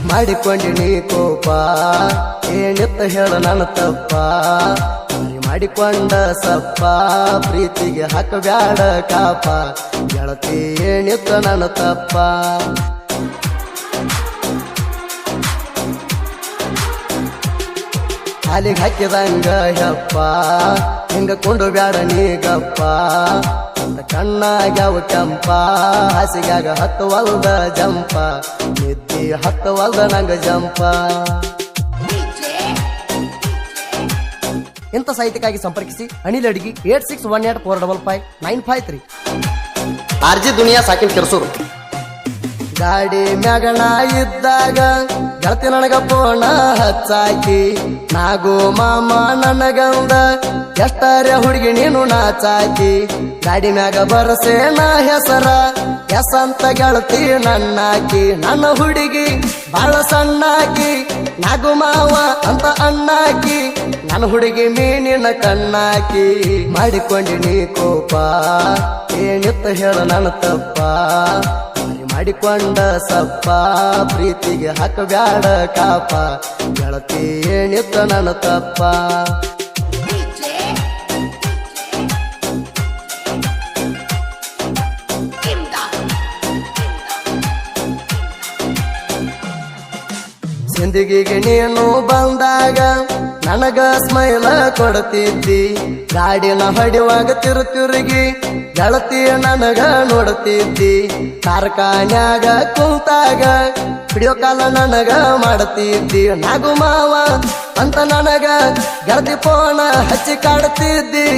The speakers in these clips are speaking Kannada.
ಮಾಡಿಕೊಂಡಿನಿ ಕೋಪ ಏನಿತ್ತ ಹೇಳ ನನ್ನ ತಪ್ಪ ನೀ ಮಾಡಿಕೊಂಡ ಸಪ್ಪ ಪ್ರೀತಿಗೆ ಹಾಕಬ್ಯಾಡ ಕಾಪ ಗೆಳತಿ ಏನಿತ್ತ ನನ್ನ ತಪ್ಪ ಹಾಲಿಗೆ ಹಾಕಿದಂಗ ಹೆಪ್ಪ ಹಿಂಗ ಕೊಂಡು ಬ್ಯಾಡ ನೀಗಪ್ಪ ಕಣ್ಣಾಗ್ಯಾವ ಕೆಂಪ ಹಾಸಿಗ್ಯಾಗ ಹತ್ತುವಲ್ದ ಜಂಪ ನಿದ್ದಿ ಹತ್ತುವಲ್ದ ನಂಗ ಜಂಪ ಇಂಥ ಸಾಹಿತ್ಯಕ್ಕಾಗಿ ಸಂಪರ್ಕಿಸಿ ಅನಿಲ್ ಅಡಿಗಿ 8618455953 ಆರ್ಜಿ ದುನಿಯಾ ಸಾಕಿನ್ ಕೆರ್ಸೂರು ಗಾಡಿ ಮ್ಯಾಗಣ ಇದ್ದಾಗ ಗೆಳತಿ ನನಗ ಪೋಣ ಹಚ್ಚಾಕಿ ನಾಗೋ ಮಾಮ ನನಗಂದ ಎಷ್ಟರೇ ಹುಡುಗಿ ನೀನು ನಾಚಾಕಿ ಗಾಡಿ ಮ್ಯಾಗ ಬರಸೆ ನಾ ಹೆಸರ ಎಸಂತ ಗೆಳತಿ ನನ್ನಾಕಿ ನನ್ನ ಹುಡುಗಿ ಬಾಳ ಸಣ್ಣಾಕಿ ನಾಗು ಮಾವ ಅಂತ ಅಣ್ಣಾಕಿ ನನ್ನ ಹುಡುಗಿ ಮೀನಿನ ಕಣ್ಣಾಕಿ ಮಾಡಿಕೊಂಡಿನಿ ಕೋಪ ಏನಿತ್ತ ಹೇಳ ನನ್ನ ತಪ್ಪ ಮಾಡಿಕೊಂಡ ಸಪ್ಪ ಪ್ರೀತಿಗೆ ಹಾಕಬ್ಯಾಡ ಕಾಪ ಗೆಳತಿ ಏನಿತ್ತ ನನ್ನ ತಪ್ಪ ಸಿಂದಗಿಗೆ ನೀನು ಬಂದಾಗ ನನಗ ಸ್ಮೈಲ ಕೊಡ್ತಿದ್ದಿ ಗಾಡಿನ ಹೊಡಿವಾಗ ತಿರುಗಿ ಗೆಳತಿ ನನಗ ನೋಡ್ತಿದ್ದಿ ಕಾರ್ಖಾನ್ಯಾಗ ಕುಂತಾಗ ವಿಡಿಯೋ ಕಾಲ ನನಗ ಮಾಡ್ತಿದ್ದಿ ನಾಗು ಮಾವ ಅಂತ ನನಗ ಗೆಳತಿ ಫೋನ ಹಚ್ಚಿ ಕಾಡ್ತಿದ್ದಿ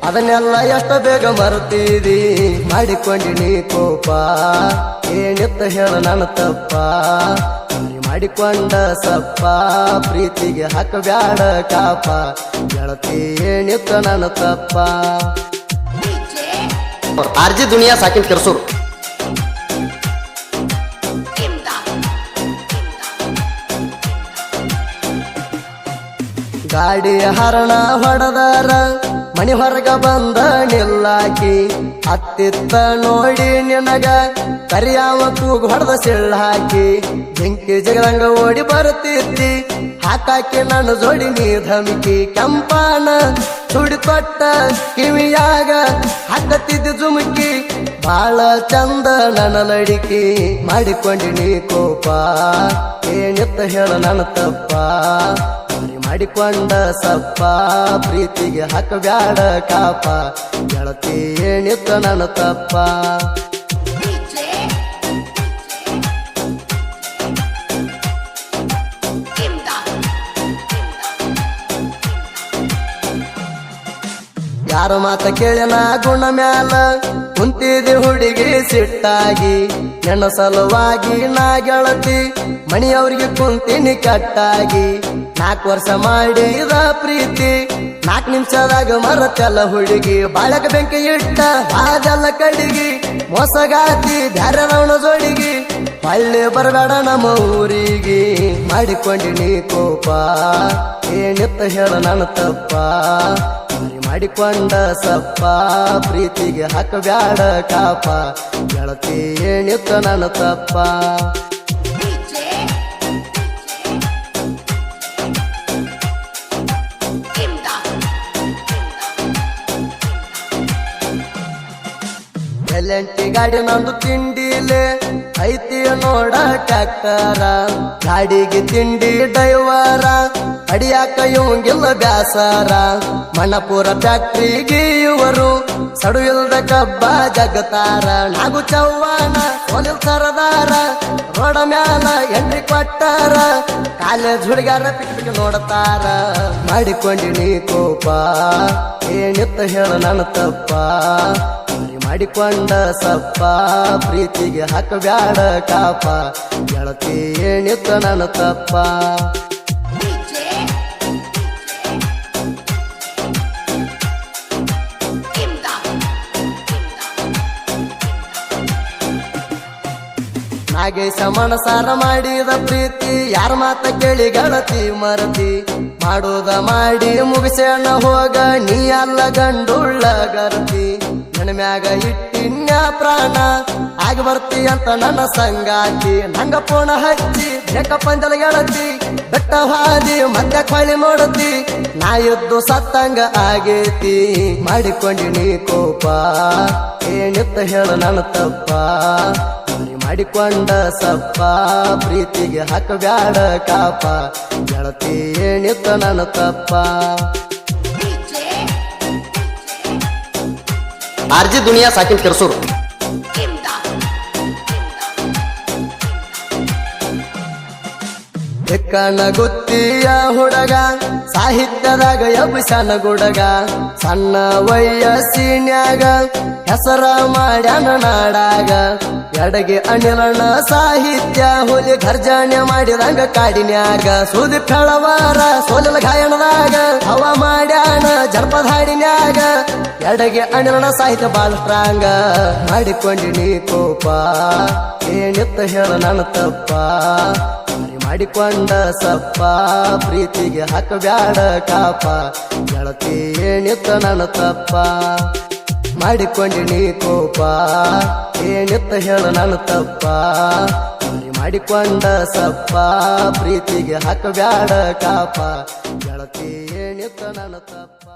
ಅದನ್ನೆಲ್ಲ ಎಷ್ಟು ಬೇಗ ಮರ್ತಿದ್ದಿ ಮಾಡಿಕೊಂಡಿನಿ ಕೋಪ ಏನಿತ್ತ ಹೇಳ ನನ್ನ ತಪ್ಪ ಮಾಡಿಕೊಂಡ ಸಪ್ಪ ಪ್ರೀತಿಗೆ ಹಾಕಬ್ಯಾಡ ಕಾಪ ಗೆಳತಿ ಏನಿತ್ತ ನನ್ನ ತಪ್ಪ ಆರ್ಜಿ ದುನಿಯಾ ಸಾಕಿನ್ ಕೆರ್ಸೂರು ಗಾಡಿ ಹರಣ ಹೊಡೆದಾರ ಮನಿ ಹೊರಗ ಬಂದ ನಿಲ್ಲಾಕಿ ಅತ್ತಿತ್ತ ನೋಡಿ ನಿನಗ ಕರಿಯಾವ ತೂಗು ಹೊಡೆದ ಸಿಳ್ಳ ಹಾಕಿ ಬೆಂಕಿ ಜಗದಂಗ ಓಡಿ ಬರುತ್ತಿದ್ದಿ ಹಾಕಾಕಿ ನನ್ನ ಜೋಡಿ ನೀ ಧಮಿಕಿ ಕೆಂಪಾನ ಸುಡಿ ಕೊಟ್ಟ ಕಿವಿಯಾಗ ಹಾಕತ್ತಿದ್ದಿ ಜುಮುಕಿ ಬಾಳ ಚಂದ ನನ್ನ ಲಡಿಕಿ ಮಾಡಿಕೊಂಡಿನಿ ಕೋಪ ಏನಿತ್ತ ಹೇಳ ನನ್ನ ತಪ್ಪ ಮಾಡಿಕೊಂಡ ಸಪ್ಪ ಪ್ರೀತಿಗೆ ಹಾಕಬ್ಯಾಡ ಕಾಪ ಗೆಳತಿ ಏನಿತ್ತ ನನ್ನ ತಪ್ಪ ಯಾರ ಮಾತ ಕೇಳಿನ ಗುಣ ಮ್ಯಾಲ ಕುಂತಿದೆ ಹುಡುಗಿ ಸಿಟ್ಟಾಗಿ ನನ್ನ ಸಲುವಾಗಿ ನಾ ಗೆಳತಿ ಮಣಿಯವ್ರಿಗೆ ಕುಂತಿನಿ ಕಟ್ಟಾಗಿ 4 ವರ್ಷ ಮಾಡಿದ ಪ್ರೀತಿ 4 ನಿಮಿಷದಾಗ ಮರತೆಲ್ಲ ಹುಡುಗಿ ಬಾಳಕ ಬೆಂಕಿ ಇಟ್ಟ ಅದೆಲ್ಲ ಕಡಿಗಿ ಮೋಸಗಾತಿ ಧಾರವಣ ಜೋಡಿಗಿ ಪಳ್ಳಿ ಬರಬೇಡ ನಮ್ಮ ಊರಿಗೆ ಮಾಡಿಕೊಂಡಿನಿ ಕೋಪ ಏನಿತ್ತ ಹೇಳ ನನ್ನ ತಪ್ಪ ಮಾಡಿಕೊಂಡ ಸಪ್ಪ ಪ್ರೀತಿಗೆ ಹಾಕಬ್ಯಾಡ ಕಾಪ ಗೆಳತಿ ಏನಿತ್ತ ನನ್ನ ತಪ್ಪ ಎಲೆಂಟಿ ಗಾಡಿ ನಂದು ತಿಂಡಿಲೆ ಐತಿ ನೋಡ ಟ್ಯಾಕ್ಟರ ಗಾಡಿಗೆ ತಿಂಡಿ ಡೈವರ ಅಡಿಯಾಕ ಇವಂಗಿಲ್ಲ ಬ್ಯಾಸರ ಮಣಪುರ ಫ್ಯಾಕ್ಟ್ರಿಗೆ ಇವರು ಸಡು ಇಲ್ದ ಕಬ್ಬ ಜಗತಾರ ನಾಗು ಚವ್ವಾನ ಸೋಲಿಲ್ ಸರದಾರ ರೋಡ ಮ್ಯಾಲ ಎಂಟ್ರಿ ಕೊಟ್ಟಾರ ಕಾಲೇಜ್ ಹುಡುಗಾರ ಪಿಕ್ ನೋಡ್ತಾರ ಮಾಡಿಕೊಂಡಿನಿ ಕೋಪ ಏನಿತ್ತ ಹೇಳ ನನ್ನ ತಪ್ಪ ಮಾಡಿಕೊಂಡ ಸಪ್ಪ ಪ್ರೀತಿಗೆ ಹಾಕಬ್ಯಾಡ ಕಾಪ ಗೆಳತಿ ಏನಿತ್ತ ನನ್ನ ತಪ್ಪ ನಾಗೇಶ ಮನಸಾರ ಮಾಡಿದ ಪ್ರೀತಿ ಯಾರ ಮಾತ ಕೇಳಿ ಗೆಳತಿ ಮರತಿ ಮಾಡೋದ ಮಾಡಿ ಮುಗಿಸೇಣ ಹೋಗ ನೀ ಅಲ್ಲ ಗಂಡುಳ್ಳ ಗರತಿ ನನ್ನ ಮ್ಯಾಗ ಇಟ್ಟಿ ಪುಣ್ಯ ಪ್ರಾಣ ಆಗಿ ಬರ್ತಿ ಅಂತ ನನ್ನ ಸಂಗಾತಿ ನಂಗ ಪೋಣ ಹಚ್ಚಿ ಬೇಕ ಪಂದಲ ಗೆಳತಿ ಬೆಟ್ಟ ಹಾದಿ ಮತ್ತೆ ಹೊಳಿ ನೋಡತಿ ನಾ ಎದ್ದು ಸತ್ತಂಗ ಆಗೇತಿ ಮಾಡಿಕೊಂಡಿನಿ ಕೋಪ ಏನಿತ್ತ ಹೇಳ ನನ್ನ ತಪ್ಪ ಮಾಡಿಕೊಂಡ ಸಪ್ಪ ಪ್ರೀತಿಗೆ ಹಾಕಬ್ಯಾಡ ಕಾಪ ಗೆಳತಿ ಏನಿತ್ತ ನನ್ನ ತಪ್ಪ ಆರ್ಜಿ ದುನಿಯಾ ಸಾಕಿನ ಕೆರ್ಸೂರು ಎಕ್ಕನ ಗುತ್ತಿಯ ಹುಡುಗ ಸಾಹಿತ್ಯದಾಗ ಎಬ್ಬಿಸನ ಗುಡಗ ಸಣ್ಣ ವಯಸ್ಸಿನ್ಯಾಗ ಹೆಸರ ಮಾಡ್ಯಾನ ನಾಡಾಗ ಎಡಗೆ ಅನಿಲಣ್ಣ ಸಾಹಿತ್ಯ ಹುಲಿ ಗರ್ಜನೆ ಮಾಡಿದಂಗ ಕಾಡಿನ್ಯಾಗ ಸುದಿ ಕಳವಾರ ಸೋಲಿನ ಗಾಯನದಾಗ ಹವ ಮಾಡ್ಯಾನ ಜನಪದ ಹಾಡಿನ್ಯಾಗ ಎಡಗೆ ಅನಿಲಣ್ಣ ಸಾಹಿತ್ಯ ಬಾಳ ಸ್ಟ್ರಾಂಗ ಮಾಡಿಕೊಂಡಿನಿ ಕೋಪ ಏನಿತ್ತ ಹೇಳ ನನ್ನ ತಪ್ಪ ಮಾಡಿಕೊಂಡ ಸಪ್ಪ ಪ್ರೀತಿಗೆ ಹಾಕಬ್ಯಾಡ ಕಾಪ ಗೆಳತಿ ಏನಿತ್ತ ನನ್ನ ತಪ್ಪ ಮಾಡಿಕೊಂಡಿನಿ ಕೋಪ ಏನಿತ್ತ ಹೇಳ ನನ್ನ ತಪ್ಪ ಮಾಡಿಕೊಂಡ ಸಪ್ಪ ಪ್ರೀತಿಗೆ ಹಾಕಬ್ಯಾಡ ಕಾಪ ಗೆಳತಿ ಏನಿತ್ತ ನನ್ನ ತಪ್ಪ